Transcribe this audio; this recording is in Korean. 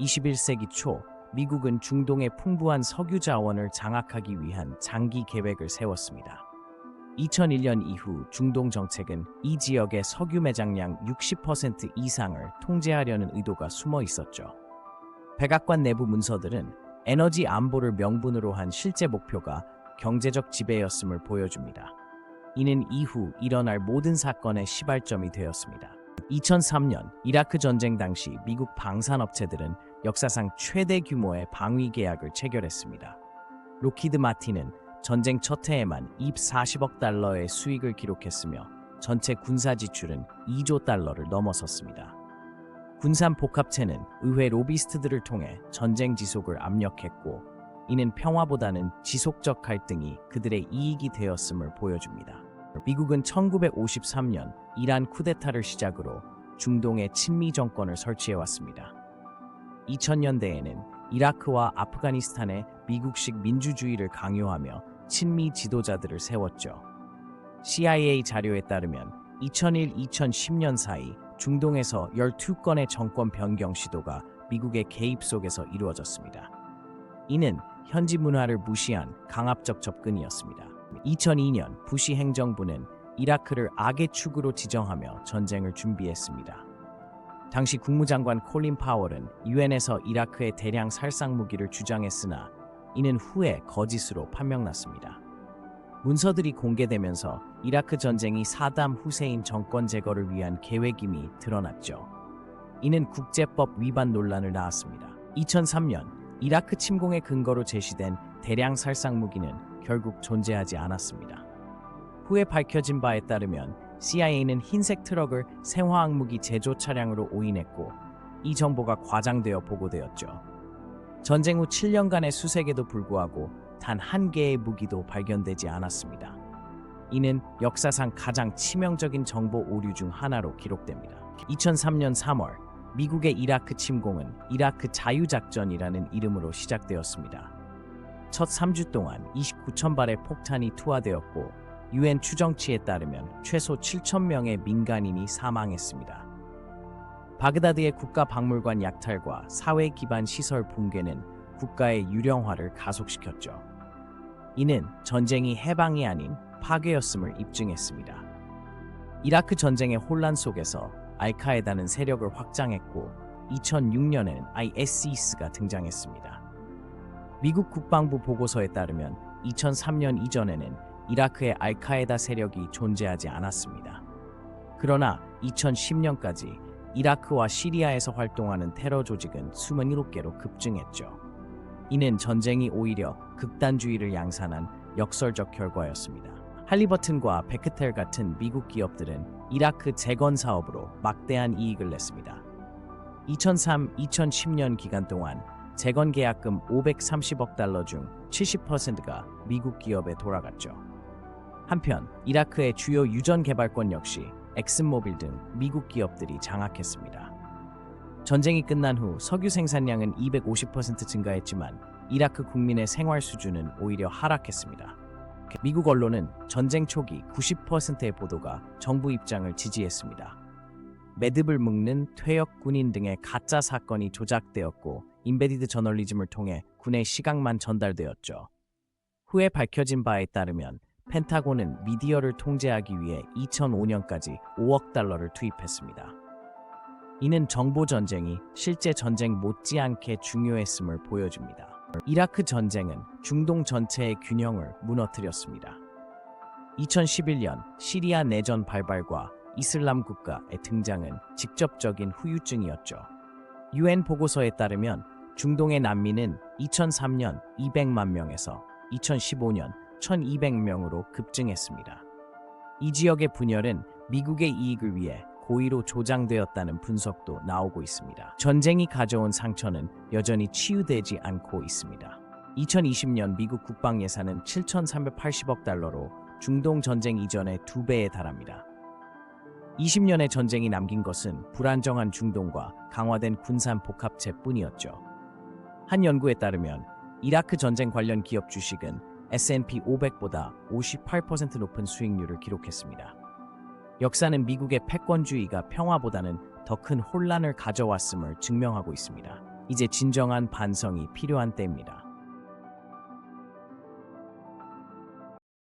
21세기 초 미국은 중동의 풍부한 석유 자원을 장악하기 위한 장기 계획을 세웠습니다. 2001년 이후 중동 정책은 이 지역의 석유 매장량 60% 이상을 통제하려는 의도가 숨어 있었죠. 백악관 내부 문서들은 에너지 안보를 명분으로 한 실제 목표가 경제적 지배였음을 보여줍니다. 이는 이후 일어날 모든 사건의 시발점이 되었습니다. 2003년 이라크 전쟁 당시 미국 방산업체들은 역사상 최대 규모의 방위 계약을 체결했습니다. 록히드 마틴은 전쟁 첫 해에만 240억 달러의 수익을 기록했으며 전체 군사 지출은 2조 달러를 넘어섰습니다. 군산 복합체는 의회 로비스트들을 통해 전쟁 지속을 압력했고, 이는 평화보다는 지속적 갈등이 그들의 이익이 되었음을 보여줍니다. 미국은 1953년 이란 쿠데타를 시작으로 중동에 친미 정권을 설치해왔습니다. 2000년대에는 이라크와 아프가니스탄에 미국식 민주주의를 강요하며 친미 지도자들을 세웠죠. CIA 자료에 따르면 2001-2010년 사이 중동에서 12건의 정권 변경 시도가 미국의 개입 속에서 이루어졌습니다. 이는 현지 문화를 무시한 강압적 접근이었습니다. 2002년 부시 행정부는 이라크를 악의 축으로 지정하며 전쟁을 준비했습니다. 당시 국무장관 콜린 파월은 유엔에서 이라크의 대량 살상 무기를 주장했으나 이는 후에 거짓으로 판명났습니다. 문서들이 공개되면서 이라크 전쟁이 사담 후세인 정권 제거를 위한 계획임이 드러났죠. 이는 국제법 위반 논란을 낳았습니다. 2003년 이라크 침공의 근거로 제시된 대량 살상 무기는 결국 존재하지 않았습니다. 후에 밝혀진 바에 따르면 CIA는 흰색 트럭을 생화학 무기 제조 차량으로 오인했고, 이 정보가 과장되어 보고되었죠. 전쟁 후 7년간의 수색에도 불구하고 단 한 개의 무기도 발견되지 않았습니다. 이는 역사상 가장 치명적인 정보 오류 중 하나로 기록됩니다. 2003년 3월 미국의 이라크 침공은 이라크 자유작전이라는 이름으로 시작되었습니다. 첫 3주 동안 29천 발의 폭탄이 투하되었고, 유엔 추정치에 따르면 최소 7,000명의 민간인이 사망했습니다. 바그다드의 국가박물관 약탈과 사회 기반 시설 붕괴는 국가의 유령화를 가속시켰죠. 이는 전쟁이 해방이 아닌 파괴였음을 입증했습니다. 이라크 전쟁의 혼란 속에서 알카에다는 세력을 확장했고, 2006년에는 ISIS가 등장했습니다. 미국 국방부 보고서에 따르면 2003년 이전에는 이라크의 알카에다 세력이 존재하지 않았습니다. 그러나 2010년까지 이라크와 시리아에서 활동하는 테러 조직은 27개로 급증했죠. 이는 전쟁이 오히려 극단주의를 양산한 역설적 결과였습니다. 할리버튼과 베크텔 같은 미국 기업들은 이라크 재건 사업으로 막대한 이익을 냈습니다. 2003-2010년 기간 동안 재건 계약금 530억 달러 중 70%가 미국 기업에 돌아갔죠. 한편 이라크의 주요 유전 개발권 역시 엑슨모빌 등 미국 기업들이 장악했습니다. 전쟁이 끝난 후 석유 생산량은 250% 증가했지만 이라크 국민의 생활 수준은 오히려 하락했습니다. 미국 언론은 전쟁 초기 90%의 보도가 정부 입장을 지지했습니다. 매듭을 묶는 퇴역 군인 등의 가짜 사건이 조작되었고, 인베디드 저널리즘을 통해 군의 시각만 전달되었죠. 후에 밝혀진 바에 따르면 펜타곤은 미디어를 통제하기 위해 2005년까지 5억 달러를 투입했습니다. 이는 정보 전쟁이 실제 전쟁 못지않게 중요했음을 보여줍니다. 이라크 전쟁은 중동 전체의 균형을 무너뜨렸습니다. 2011년 시리아 내전 발발과 이슬람 국가의 등장은 직접적인 후유증이었죠. 유엔 보고서에 따르면 중동의 난민은 2003년 200만 명에서 2015년 1200명으로 급증했습니다. 이 지역의 분열은 미국의 이익을 위해 고의로 조장되었다는 분석도 나오고 있습니다. 전쟁이 가져온 상처는 여전히 치유되지 않고 있습니다. 2020년 미국 국방 예산은 7,380억 달러로 중동 전쟁 이전의 2배에 달합니다. 20년의 전쟁이 남긴 것은 불안정한 중동과 강화된 군산 복합체뿐이었죠. 한 연구에 따르면 이라크 전쟁 관련 기업 주식은 S&P 500보다 58% 높은 수익률을 기록했습니다. 역사는 미국의 패권주의가 평화보다는 더 큰 혼란을 가져왔음을 증명하고 있습니다. 이제 진정한 반성이 필요한 때입니다.